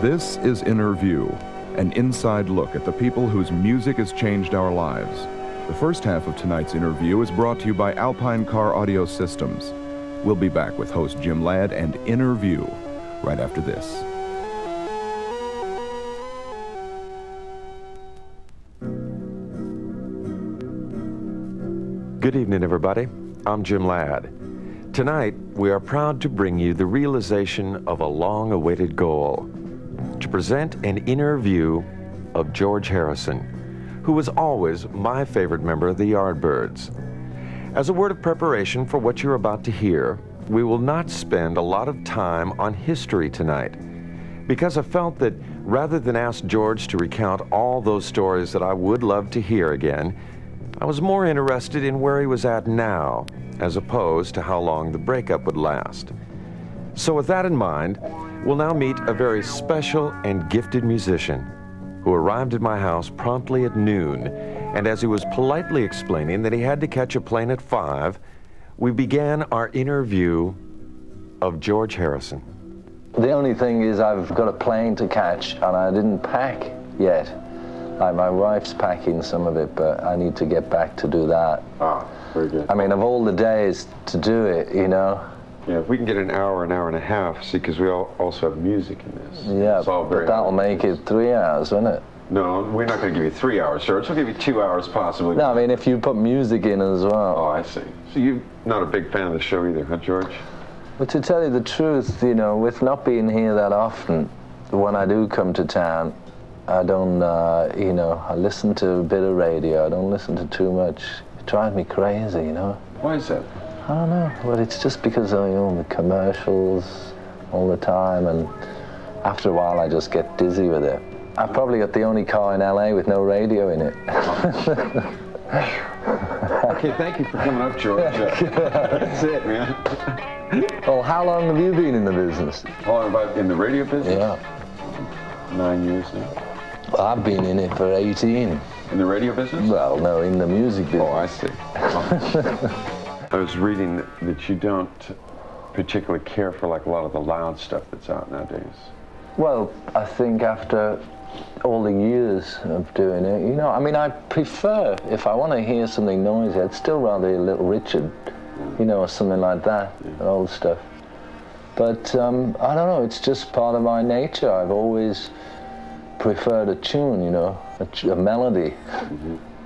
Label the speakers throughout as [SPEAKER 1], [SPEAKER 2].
[SPEAKER 1] This is Inner View, an inside look at the people whose music has changed our lives. The first half of tonight's interview is brought to you by Alpine Car Audio Systems. We'll be back with host Jim Ladd and Inner View right after this.
[SPEAKER 2] Good evening, everybody. I'm Jim Ladd. Tonight, we are proud to bring you the realization of a long-awaited goal, to present an inner view of George Harrison, who was always my favorite member of the Yardbirds. As a word of preparation for what you're about to hear, we will not spend a lot of time on history tonight, because I felt that rather than ask George to recount all those stories that I would love to hear again, I was more interested in where he was at now, as opposed to how long the breakup would last. So with that in mind, we'll now meet a very special and gifted musician who arrived at my house promptly at noon, and as he was politely explaining that he had to catch a plane at 5, we began our interview of George Harrison.
[SPEAKER 3] The only thing is I've got a plane to catch and I didn't pack yet. Like my wife's packing some of it, but I need to get back to do that.
[SPEAKER 2] Ah, very good.
[SPEAKER 3] I mean, of all the days to do it, you know.
[SPEAKER 2] Yeah, if we can get an hour and a half, see, because we also have music in this.
[SPEAKER 3] Yeah, but that'll make it 3 hours, won't it?
[SPEAKER 2] No, we're not going to give you 3 hours, George. We'll give you 2 hours, possibly.
[SPEAKER 3] No, I mean, if you put music in as well.
[SPEAKER 2] Oh, I see. So you're not a big fan of the show either, huh, George?
[SPEAKER 3] But to tell you the truth, you know, with not being here that often, when I do come to town, I don't, you know, I listen to a bit of radio. I don't listen to too much. It drives me crazy, you know.
[SPEAKER 2] Why is that?
[SPEAKER 3] I don't know, but it's just because of, you know, the commercials all the time, and after a while I just get dizzy with it. I've probably got the only car in LA with no radio in it.
[SPEAKER 2] Okay, thank you for coming up, George. That's it, man.
[SPEAKER 3] Well, how long have you been in the business?
[SPEAKER 2] Oh, about in the radio business?
[SPEAKER 3] Yeah.
[SPEAKER 2] 9 years now.
[SPEAKER 3] Well, I've been in it for 18.
[SPEAKER 2] In the radio business?
[SPEAKER 3] Well, no, in the music business.
[SPEAKER 2] Oh, I see. I was reading that you don't particularly care for like a lot of the loud stuff that's out nowadays.
[SPEAKER 3] Well, I think after all the years of doing it, you know, I mean, I prefer, if I want to hear something noisy, I'd still rather hear Little Richard, you know, or something like that, old stuff. But I don't know, it's just part of my nature. I've always preferred a tune, you know, a melody.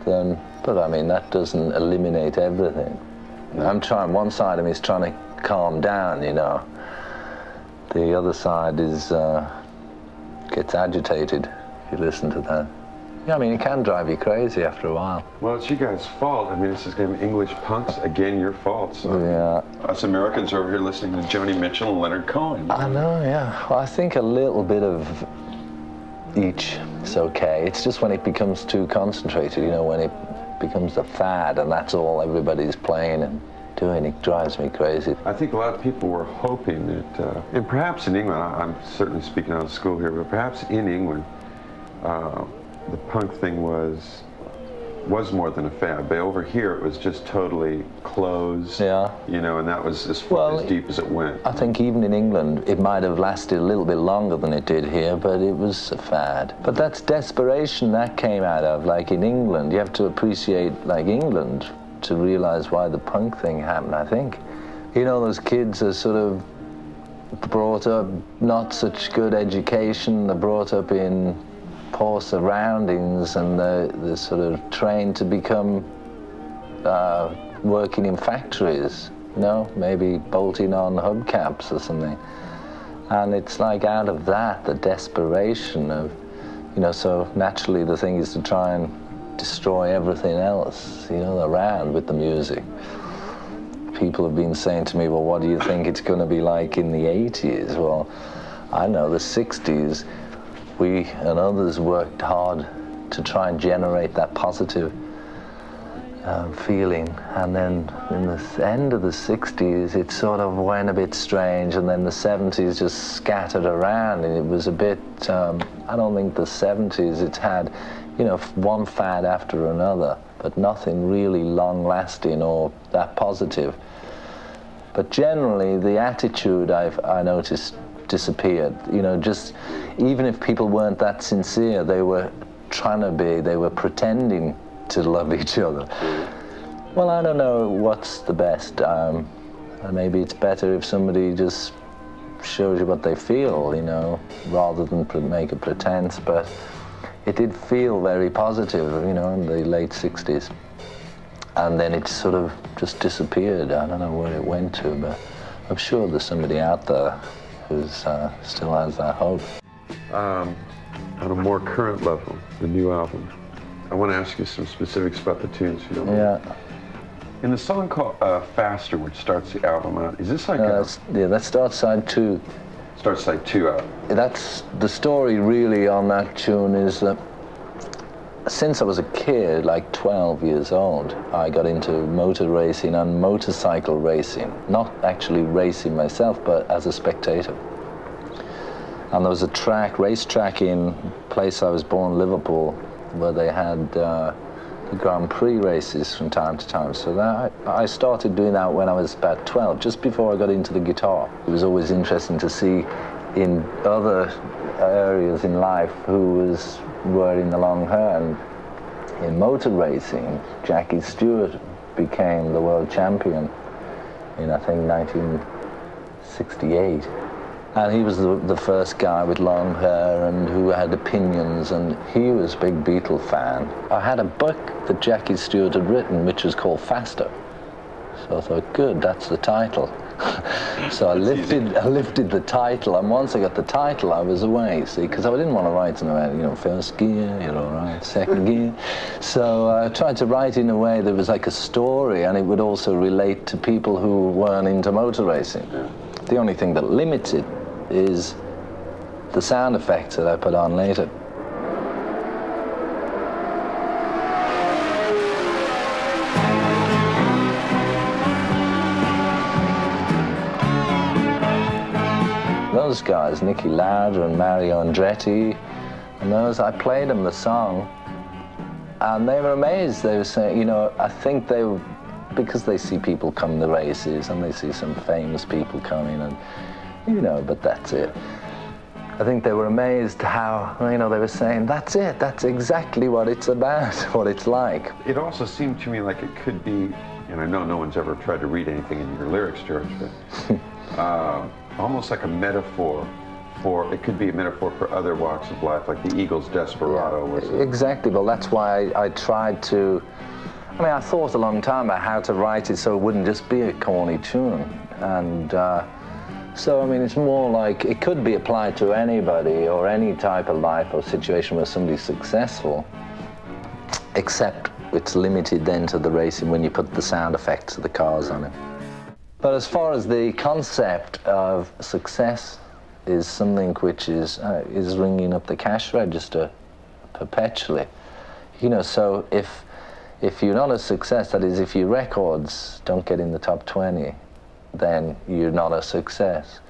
[SPEAKER 3] But I mean, that doesn't eliminate everything. I'm trying, one side of me is trying to calm down, you know. The other side is, gets agitated if you listen to that. Yeah, I mean, it can drive you crazy after a while.
[SPEAKER 2] Well, it's you guys' fault. I mean, this is kind of English punks. Again, your fault. So.
[SPEAKER 3] Yeah.
[SPEAKER 2] Us Americans are over here listening to Joni Mitchell and Leonard Cohen.
[SPEAKER 3] I know, yeah. Well, I think a little bit of each is okay. It's just when it becomes too concentrated, you know, when it becomes a fad and that's all everybody's playing and doing, it drives me crazy.
[SPEAKER 2] I think a lot of people were hoping that, and perhaps in England, I'm certainly speaking out of school here, but perhaps in England, the punk thing was more than a fad. But over here, it was just totally closed.
[SPEAKER 3] Yeah.
[SPEAKER 2] You know, and that was as far as deep as it went.
[SPEAKER 3] I think even in England, it might have lasted a little bit longer than it did here, but it was a fad. But that's desperation that came out of, like in England. You have to appreciate, like England, to realize why the punk thing happened, I think. You know, those kids are sort of brought up not such good education. They're brought up in poor surroundings, and they're sort of trained to become working in factories, you know, maybe bolting on hubcaps or something. And it's like out of that, the desperation of, you know, so naturally the thing is to try and destroy everything else, you know, around with the music. People have been saying to me, well, what do you think it's going to be like in the 80s? Well, I know the 60s, we and others worked hard to try and generate that positive feeling, and then in the end of the 60s it sort of went a bit strange, and then the 70s just scattered around, and it was a bit, I don't think the 70s, it's had, you know, one fad after another, but nothing really long-lasting or that positive. But generally, the attitude I noticed disappeared. You know, just even if people weren't that sincere, they were trying to be, they were pretending to love each other. Well, I don't know what's the best. Maybe it's better if somebody just shows you what they feel, you know, rather than make a pretense. But it did feel very positive, you know, in the late 60s. And then it sort of just disappeared. I don't know where it went to, but I'm sure there's somebody out there who's still has that hope.
[SPEAKER 4] On a more current level, the new album, I want to ask you some specifics about the tunes, if you don't mind.
[SPEAKER 3] Yeah.
[SPEAKER 4] In the song called Faster, which starts the album out, is this like
[SPEAKER 3] that starts side 2.
[SPEAKER 4] Starts side 2 out.
[SPEAKER 3] That's the story really on that tune is that since I was a kid, like 12 years old, I got into motor racing and motorcycle racing. Not actually racing myself, but as a spectator. And there was a racetrack in place I was born, Liverpool, where they had the Grand Prix races from time to time. So I started doing that when I was about 12, just before I got into the guitar. It was always interesting to see in other areas in life who was wearing the long hair. And in motor racing, Jackie Stewart became the world champion in, I think, 1968. And he was the first guy with long hair and who had opinions, and he was a big Beatle fan. I had a book that Jackie Stewart had written, which was called Faster. So I thought, good, that's the title. So I lifted the title, and once I got the title, I was away, see, because I didn't want to write in a way, you know, first gear, you know, right, second gear. So I tried to write in a way that was like a story, and it would also relate to people who weren't into motor racing. The only thing that limits it is the sound effects that I put on later. Those guys, Nicky Lauder and Mario Andretti, and those, I played them the song, and they were amazed. They were saying, you know, I think they were, because they see people come to races, and they see some famous people coming, and you know, but that's it. I think they were amazed how, you know, they were saying, that's it, that's exactly what it's about, what it's like.
[SPEAKER 4] It also seemed to me like it could be, and I know no one's ever tried to read anything in your lyrics, George, but almost like a metaphor for, it could be a metaphor for other walks of life, like the Eagles' Desperado.
[SPEAKER 3] Yeah, exactly, well, that's why I tried to, I mean, I thought a long time about how to write it so it wouldn't just be a corny tune. And so, I mean, it's more like it could be applied to anybody or any type of life or situation where somebody's successful, except it's limited then to the racing when you put the sound effects of the cars on it. But as far as the concept of success is something which is ringing up the cash register perpetually. You know, so if you're not a success, that is, if your records don't get in the top 20, then you're not a success.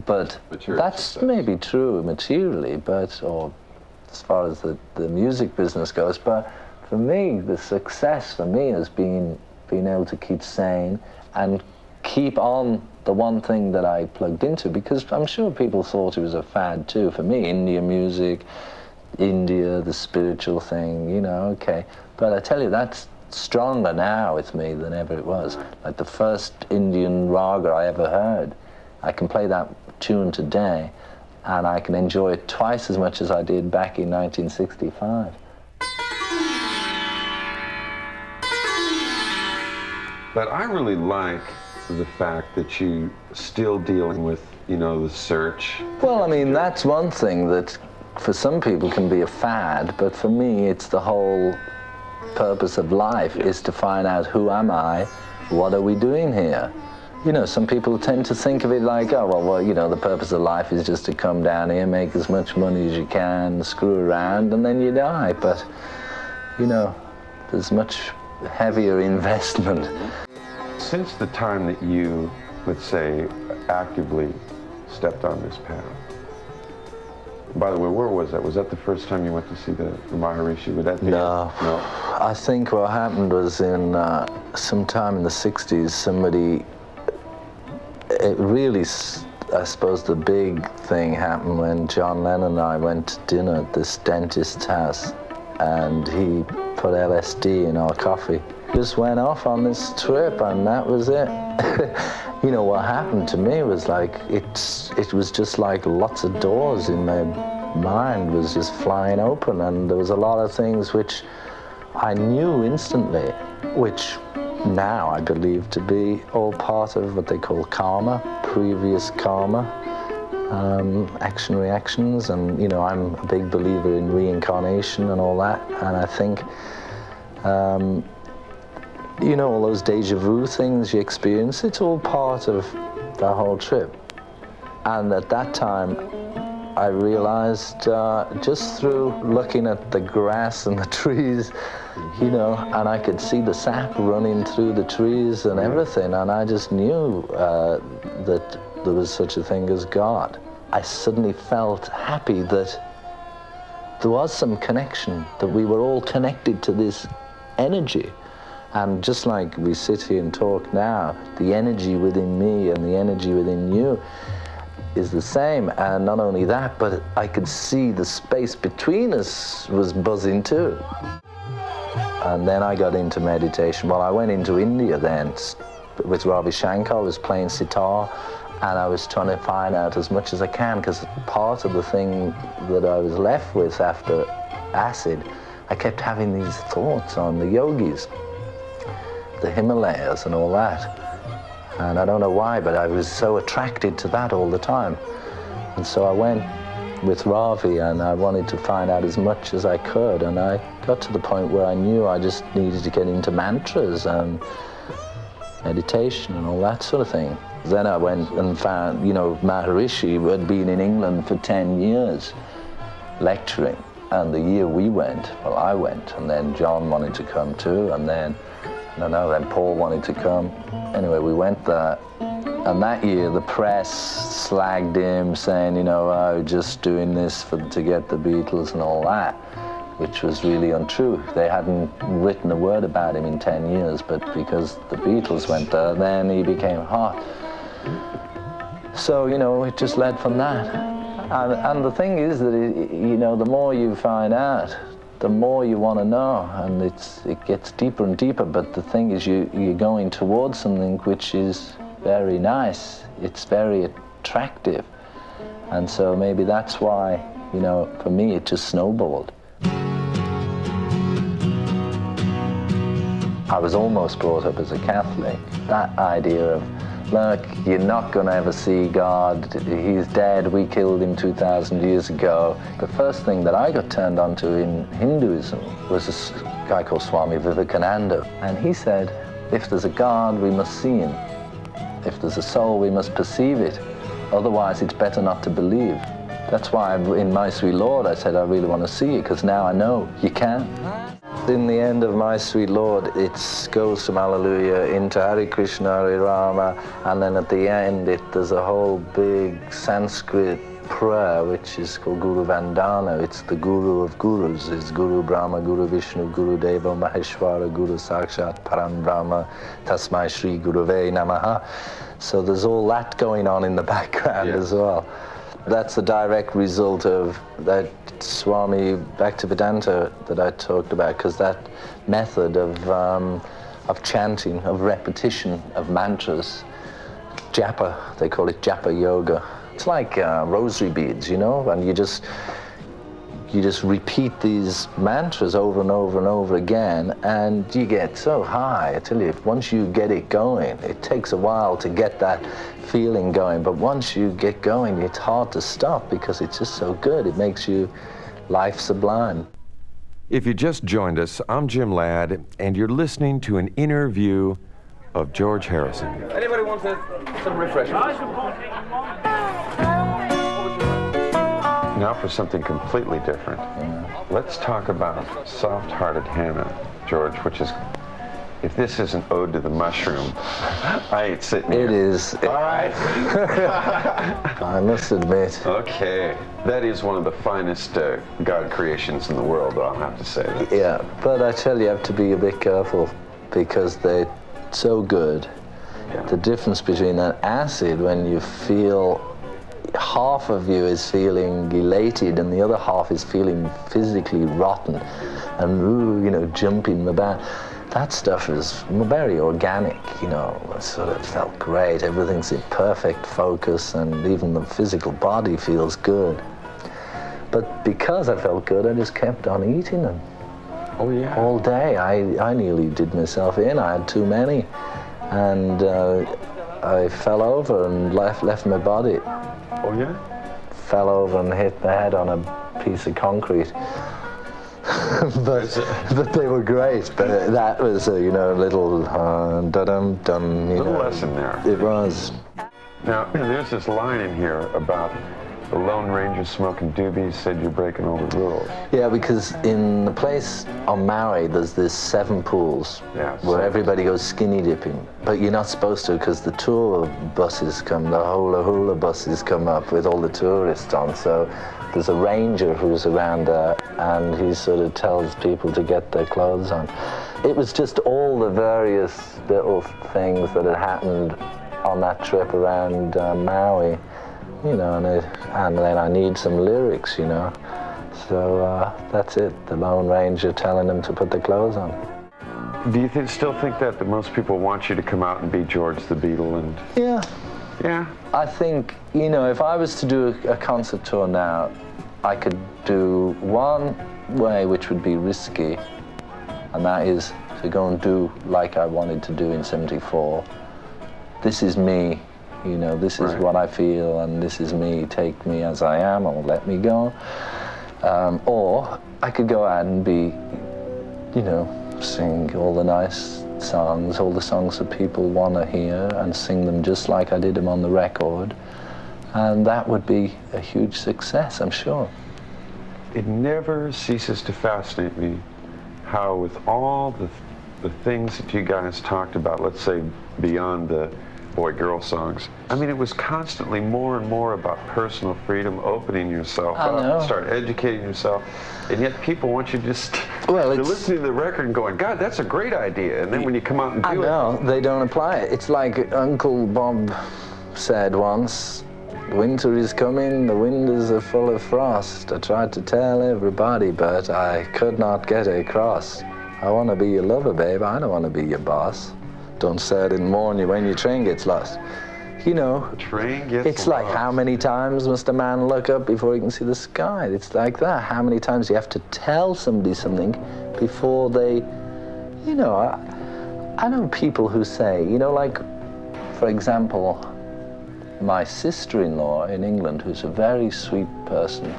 [SPEAKER 3] But that's maybe true materially, but, or as far as the music business goes, but for me, the success for me has been being able to keep sane and keep on the one thing that I plugged into, because I'm sure people thought it was a fad too. For me, Indian music, India, the spiritual thing, you know, okay. But I tell you, that's stronger now with me than ever it was. Like the first Indian raga I ever heard, I can play that tune today and I can enjoy it twice as much as I did back in 1965.
[SPEAKER 4] But I really like the fact that you still dealing with, you know, the search.
[SPEAKER 3] Well, I mean, that's one thing that for some people can be a fad, but for me it's the whole purpose of life is to find out who am I, what are we doing here? You know, some people tend to think of it like, oh, well, you know, the purpose of life is just to come down here, make as much money as you can, screw around, and then you die. But, you know, there's much heavier investment.
[SPEAKER 4] Since the time that you, let's say, actively stepped on this path, by the way, where was that? Was that the first time you went to see the Maharishi? Would that be?
[SPEAKER 3] No. I think what happened was in sometime in the 60s, somebody it really, I suppose the big thing happened when John Lennon and I went to dinner at this dentist's house, and he put LSD in our coffee. Just went off on this trip, and that was it. You know, what happened to me was like, it was just like lots of doors in my mind was just flying open, and there was a lot of things which I knew instantly, which now I believe to be all part of what they call karma, previous karma, action reactions, and you know, I'm a big believer in reincarnation and all that, and I think you know, all those deja vu things you experience, it's all part of the whole trip. And at that time, I realized just through looking at the grass and the trees, you know, and I could see the sap running through the trees and everything, and I just knew that there was such a thing as God. I suddenly felt happy that there was some connection, that we were all connected to this energy. And just like we sit here and talk now, the energy within me and the energy within you is the same. And not only that, but I could see the space between us was buzzing too. And then I got into meditation. Well, I went into India then with Ravi Shankar. I was playing sitar, and I was trying to find out as much as I can, because part of the thing that I was left with after acid, I kept having these thoughts on the yogis, the Himalayas and all that. And I don't know why, but I was so attracted to that all the time. And so I went with Ravi, and I wanted to find out as much as I could. And I got to the point where I knew I just needed to get into mantras and meditation and all that sort of thing. Then I went and found, you know, Maharishi, who had been in England for 10 years lecturing. And the year we went, well, I went, and then John wanted to come too, and then then Paul wanted to come. Anyway, we went there, and that year the press slagged him, saying, you know, oh, just doing this to get the Beatles and all that, which was really untrue. They hadn't written a word about him in 10 years, but because the Beatles went there, then he became hot. So, you know, it just led from that. And the thing is that, you know, the more you find out, the more you want to know, and it gets deeper and deeper. But the thing is, you're going towards something which is very nice. It's very attractive, and so maybe that's why, you know, for me it just snowballed. I was almost brought up as a Catholic. That idea of, look, you're not going to ever see God. He's dead. We killed him 2,000 years ago. The first thing that I got turned on to in Hinduism was a guy called Swami Vivekananda. And he said, if there's a God, we must see him. If there's a soul, we must perceive it. Otherwise, it's better not to believe. That's why in My Sweet Lord, I said, I really want to see it, because now I know you can. In the end of My Sweet Lord, it goes from Hallelujah into Hare Krishna, Hare Rama, and then at the end, there's a whole big Sanskrit prayer, which is called Guru Vandana. It's the Guru of Gurus. It's Guru Brahma, Guru Vishnu, Guru Deva Maheshwara, Guru Sakshat Param Brahma, Tasmai Shri Guruve Namaha. So there's all that going on in the background as well. That's a direct result of that Swami Bhaktivedanta that I talked about, because that method of chanting, of repetition of mantras, japa, they call it japa yoga. It's like rosary beads, you know, and you just repeat these mantras over and over and over again, and you get so high. I tell you, once you get it going, it takes a while to get that feeling going, but once you get going, it's hard to stop, because it's just so good. It makes you life sublime.
[SPEAKER 2] If you just joined us, I'm Jim Ladd, and you're listening to an interview of George Harrison.
[SPEAKER 5] Anybody want some refreshments?
[SPEAKER 4] Now for something completely different. Let's talk about Soft-Hearted Hannah, George, which is, if this is an ode to the mushroom, I ain't sitting here.
[SPEAKER 3] It is.
[SPEAKER 4] All right.
[SPEAKER 3] I must admit.
[SPEAKER 4] Okay. That is one of the finest God creations in the world, I'll have to say.
[SPEAKER 3] Yeah, but I tell you, you have to be a bit careful, because they're so good.
[SPEAKER 2] Yeah.
[SPEAKER 3] The difference between an acid, when you feel half of you is feeling elated and the other half is feeling physically rotten and ooh, you know, jumping about. That stuff is very organic, you know. It sort of felt great. Everything's in perfect focus and even the physical body feels good. But because I felt good, I just kept on eating them.
[SPEAKER 2] Oh, yeah.
[SPEAKER 3] All day. I nearly did myself in. I had too many. And I fell over and left my body.
[SPEAKER 2] Oh, yeah?
[SPEAKER 3] Fell over and hit my head on a piece of concrete. but they were great. But that was a, you know, little da-dum-dum.
[SPEAKER 2] Little lesson there.
[SPEAKER 3] It was.
[SPEAKER 2] Now, there's this line in here about the Lone Ranger smoking doobies, said you're breaking all the rules.
[SPEAKER 3] Yeah, because in the place on Maui, there's 7 pools where everybody goes skinny dipping. But you're not supposed to because the tour buses come, the hula hula buses come up with all the tourists on. So there's a ranger who's around there and he sort of tells people to get their clothes on. It was just all the various little things that had happened on that trip around Maui. You know, and then I need some lyrics, you know. So that's it, the Lone Ranger telling them to put their clothes on.
[SPEAKER 2] Do you still think that most people want you to come out and be George the Beatle? And
[SPEAKER 3] Yeah.
[SPEAKER 2] Yeah?
[SPEAKER 3] I think, you know, if I was to do a concert tour now, I could do one way which would be risky, and that is to go and do like I wanted to do in '74. This is me. You know, this is what I feel, and this is me. Take me as I am, or let me go. Or I could go out and be, you know, sing all the nice songs, all the songs that people want to hear, and sing them just like I did them on the record. And that would be a huge success, I'm sure.
[SPEAKER 2] It never ceases to fascinate me how with all the things that you guys talked about, let's say beyond the boy-girl songs. I mean, it was constantly more and more about personal freedom, opening yourself up, start educating yourself, and yet people want you to just, you're listening to the record and going, God, that's a great idea, and then when you come out and do it.
[SPEAKER 3] They don't apply it. It's like Uncle Bob said once, winter is coming, the windows are full of frost. I tried to tell everybody, but I could not get across. I want to be your lover, babe, I don't want to be your boss. Don't say it in the morning when your train gets lost. You know,
[SPEAKER 2] the train gets
[SPEAKER 3] it's like
[SPEAKER 2] lost.
[SPEAKER 3] How many times must a man look up before he can see the sky? It's like that. How many times do you have to tell somebody something before they, you know, I know people who say, you know, like, for example, my sister-in-law in England, who's a very sweet person,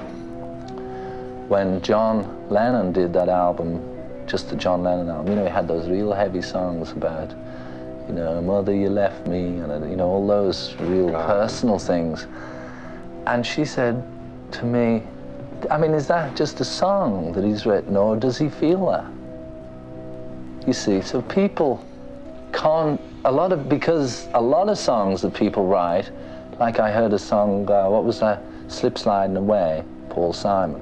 [SPEAKER 3] when John Lennon did that album, just the John Lennon album, you know, he had those real heavy songs about, you know, mother, you left me, and, you know, all those real personal things. And she said to me, I mean, is that just a song that he's written, or does he feel that? You see, so people can't, because a lot of songs that people write, like I heard a song, what was that, Slip Sliding Away, Paul Simon.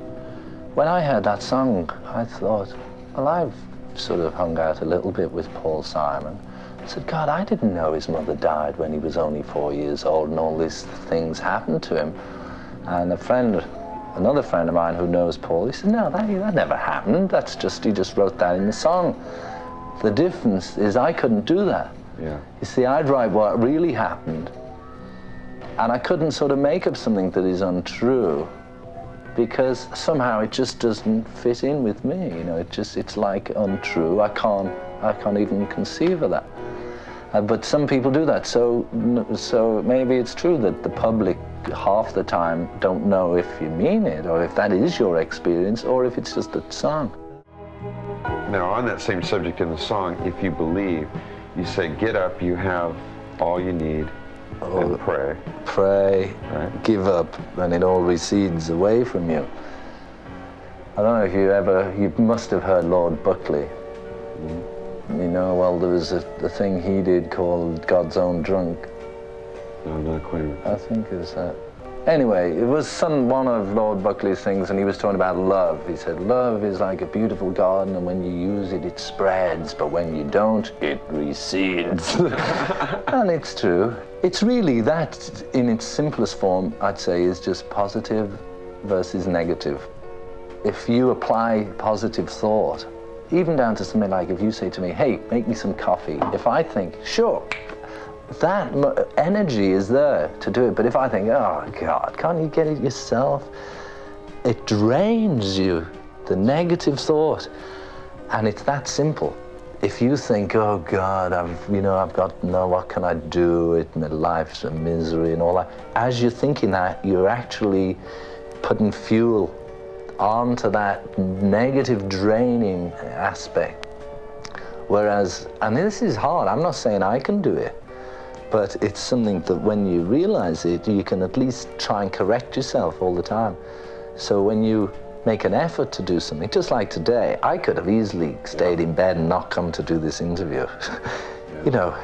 [SPEAKER 3] When I heard that song, I thought, well, I've sort of hung out a little bit with Paul Simon. I said, God, I didn't know his mother died when he was only 4 years old and all these things happened to him. And another friend of mine who knows Paul, he said, no, that never happened. That's just, he just wrote that in the song. The difference is I couldn't do that.
[SPEAKER 2] Yeah.
[SPEAKER 3] You see, I'd write what really happened, and I couldn't sort of make up something that is untrue, because somehow it just doesn't fit in with me. You know, it's like untrue. I can't even conceive of that. But some people do that. So maybe it's true that the public half the time don't know if you mean it, or if that is your experience, or if it's just a song.
[SPEAKER 2] Now, on that same subject in the song, If You Believe, you say, get up, you have all you need, and pray.
[SPEAKER 3] Pray,
[SPEAKER 2] right.
[SPEAKER 3] Give up, and it all recedes away from you. I don't know if you must have heard Lord Buckley. Mm-hmm. You know, well, there was a thing he did called God's Own Drunk.
[SPEAKER 2] No, not quite.
[SPEAKER 3] I think it was that. Anyway, it was one of Lord Buckley's things, and he was talking about love. He said, love is like a beautiful garden, and when you use it, it spreads, but when you don't, it recedes. And it's true. It's really that, in its simplest form, I'd say, is just positive versus negative. If you apply positive thought, even down to something like if you say to me, hey, make me some coffee, if I think, sure, that energy is there to do it. But if I think, oh God, can't you get it yourself? It drains you, the negative thought. And it's that simple. If you think, oh God, what can I do? My life's a misery and all that. As you're thinking that, you're actually putting fuel onto that negative draining aspect. Whereas, and this is hard, I'm not saying I can do it, but it's something that when you realize it, you can at least try and correct yourself all the time. So when you make an effort to do something, just like today, I could have easily stayed in bed and not come to do this interview. You know,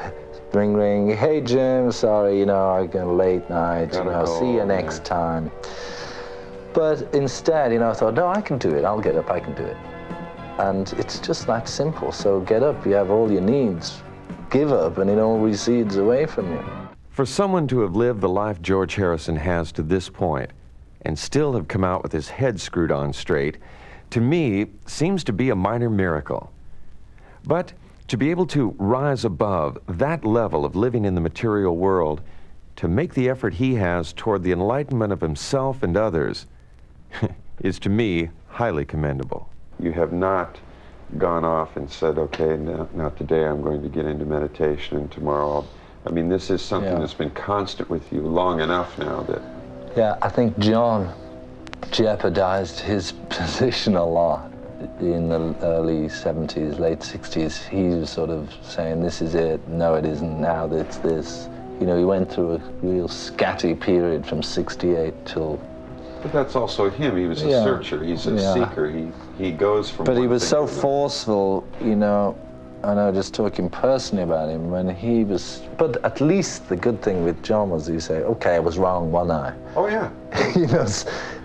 [SPEAKER 3] ring, ring, hey Jim, sorry, I got a late night, see you next time. But instead, I thought, no, I can do it, I'll get up, I can do it. And it's just that simple. So get up, you have all your needs. Give up and it all recedes away from you.
[SPEAKER 2] For someone to have lived the life George Harrison has to this point and still have come out with his head screwed on straight, to me, seems to be a minor miracle. But to be able to rise above that level of living in the material world, to make the effort he has toward the enlightenment of himself and others, is to me highly commendable.
[SPEAKER 4] You have not gone off and said, okay, now today I'm going to get into meditation and tomorrow this is something that's been constant with you long enough now that...
[SPEAKER 3] Yeah, I think John jeopardized his position a lot in the early 70s, late 60s. He was sort of saying, this is it, no it isn't, now it's this. He went through a real scatty period from 68 till...
[SPEAKER 4] But that's also him. He was a searcher. He's a seeker. He goes from.
[SPEAKER 3] But he was so forceful, and I just talking personally about him when he was. But at least the good thing with John was he say, "Okay, I was wrong, one eye."
[SPEAKER 4] Oh yeah.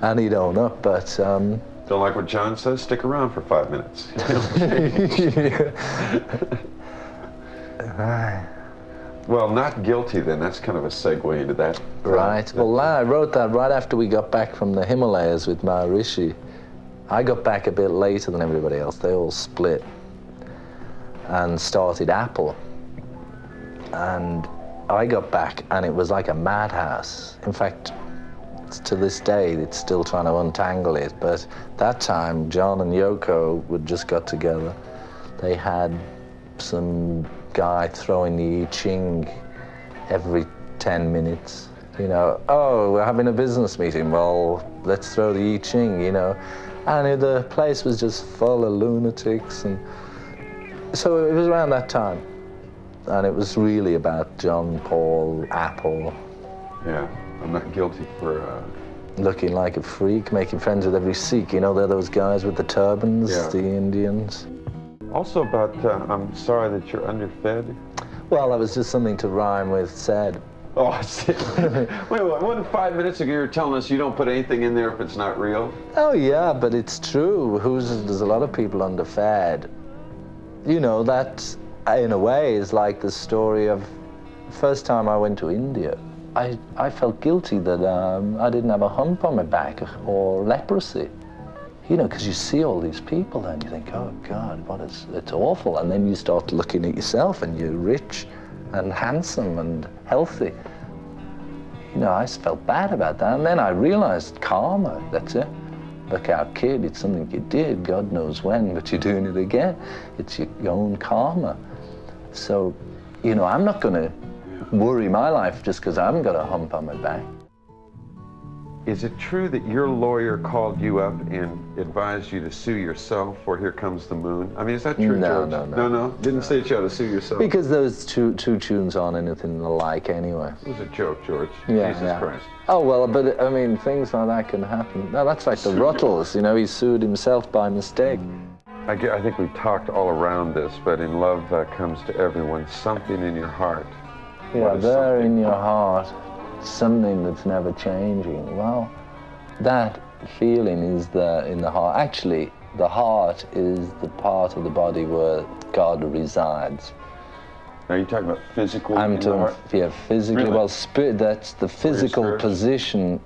[SPEAKER 3] And he'd own up. But
[SPEAKER 4] don't like what John says? Stick around for 5 minutes. Well, not guilty then. That's kind of a segue into that.
[SPEAKER 3] Right. Well, I wrote that right after we got back from the Himalayas with Maharishi. I got back a bit later than everybody else. They all split and started Apple. And I got back and it was like a madhouse. In fact, to this day, it's still trying to untangle it. But that time, John and Yoko had just got together. They had some guy throwing the I Ching every 10 minutes. Oh, we're having a business meeting. Well, let's throw the I Ching, And the place was just full of lunatics. And so it was around that time. And it was really about John, Paul, Apple.
[SPEAKER 4] Yeah, I'm not guilty for...
[SPEAKER 3] Looking like a freak, making friends with every Sikh. They're those guys with the turbans, the Indians.
[SPEAKER 4] Also about, I'm sorry that you're underfed.
[SPEAKER 3] Well, that was just something to rhyme with said.
[SPEAKER 4] Oh, I see. Wait, what, 5 minutes ago you were telling us you don't put anything in there if it's not real?
[SPEAKER 3] Oh, yeah, but it's true. There's a lot of people underfed. That, in a way, is like the story of the first time I went to India. I felt guilty that I didn't have a hump on my back or leprosy. Because you see all these people and you think, oh God, it's awful. And then you start looking at yourself and you're rich and handsome and healthy. I just felt bad about that. And then I realized karma, that's it. Look out, kid, it's something you did, God knows when, but you're doing it again. It's your own karma. So, I'm not gonna worry my life just because I haven't got a hump on my back.
[SPEAKER 4] Is it true that your lawyer called you up and advised you to sue yourself for Here Comes the Moon? Is that true,
[SPEAKER 3] No,
[SPEAKER 4] George?
[SPEAKER 3] No.
[SPEAKER 4] Didn't say you had to sue yourself?
[SPEAKER 3] Because those two tunes aren't anything alike anyway.
[SPEAKER 4] It was a joke, George.
[SPEAKER 3] Yeah,
[SPEAKER 4] Jesus Christ.
[SPEAKER 3] Oh, well, but things like that can happen. No, that's like the Ruttles, he sued himself by mistake.
[SPEAKER 4] I think we've talked all around this, but in love comes to everyone something in your heart.
[SPEAKER 3] Yeah, there in your heart. something that's never changing. Well, that feeling is there in the heart. Actually, the heart is the part of the body where God resides.
[SPEAKER 4] Are you talking about physically?
[SPEAKER 3] I'm
[SPEAKER 4] in the
[SPEAKER 3] talking,
[SPEAKER 4] heart?
[SPEAKER 3] yeah, physically.
[SPEAKER 4] Really?
[SPEAKER 3] Well, spirit. That's the physical
[SPEAKER 4] spirit?
[SPEAKER 3] position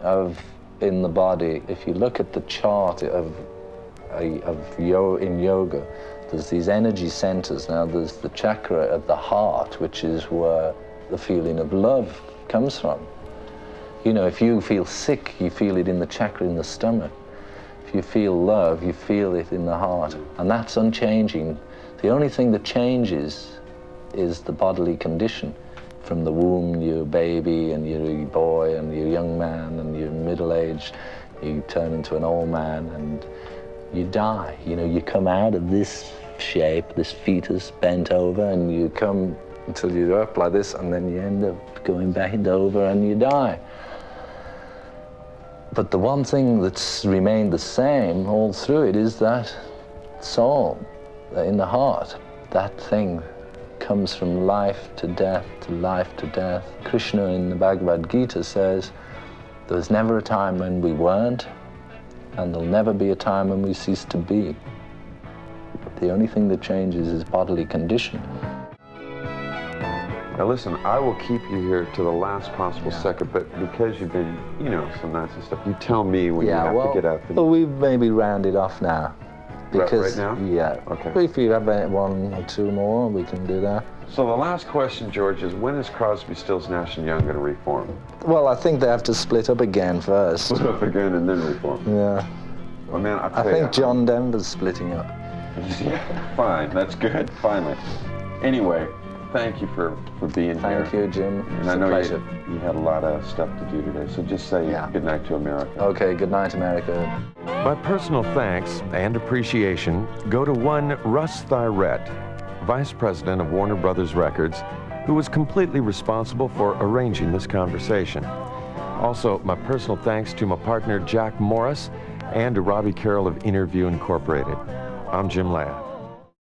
[SPEAKER 3] in the body. If you look at the chart in yoga, there's these energy centers. Now, there's the chakra at the heart, which is where the feeling of love comes from. You know, if you feel sick, you feel it in the chakra in the stomach. If you feel love, you feel it in the heart. And that's unchanging. The only thing that changes is the bodily condition. From the womb, you're a baby, and you're a boy, and you're a young man, and you're middle-aged, you turn into an old man, and you die. You know, you come out of this shape, this fetus bent over, and you come until you're up like this, and then you end up going back over and you die. But the one thing that's remained the same all through it is that soul in the heart. That thing comes from life to death to life to death. Krishna in the Bhagavad Gita says, there was never a time when we weren't, and there'll never be a time when we cease to be. The only thing that changes is bodily condition.
[SPEAKER 4] Now listen, I will keep you here to the last possible second, but because you've been, you know, some nice and stuff, you tell me when you have to get out.
[SPEAKER 3] Well, we've maybe rounded off now. Because,
[SPEAKER 4] right now?
[SPEAKER 3] Yeah.
[SPEAKER 4] Okay.
[SPEAKER 3] If you have one or two more, we can do that.
[SPEAKER 4] So the last question, George, is when is Crosby, Stills, Nash & Young going to reform?
[SPEAKER 3] Well, I think they have to split up again first.
[SPEAKER 4] Split up again and then reform.
[SPEAKER 3] Yeah.
[SPEAKER 4] Well, man,
[SPEAKER 3] I think John Denver's splitting up.
[SPEAKER 4] Yeah, fine, that's good, finally. Anyway, thank you for being here.
[SPEAKER 3] Thank you, Jim.
[SPEAKER 4] And
[SPEAKER 3] It's
[SPEAKER 4] I
[SPEAKER 3] a
[SPEAKER 4] know
[SPEAKER 3] pleasure.
[SPEAKER 4] you had a lot of stuff to do today, so just say good night to America.
[SPEAKER 3] Okay, good night, America.
[SPEAKER 2] My personal thanks and appreciation go to one Russ Thyrett, Vice President of Warner Brothers Records, who was completely responsible for arranging this conversation. Also, my personal thanks to my partner Jack Morris and to Robbie Carroll of Interview Incorporated. I'm Jim Ladd.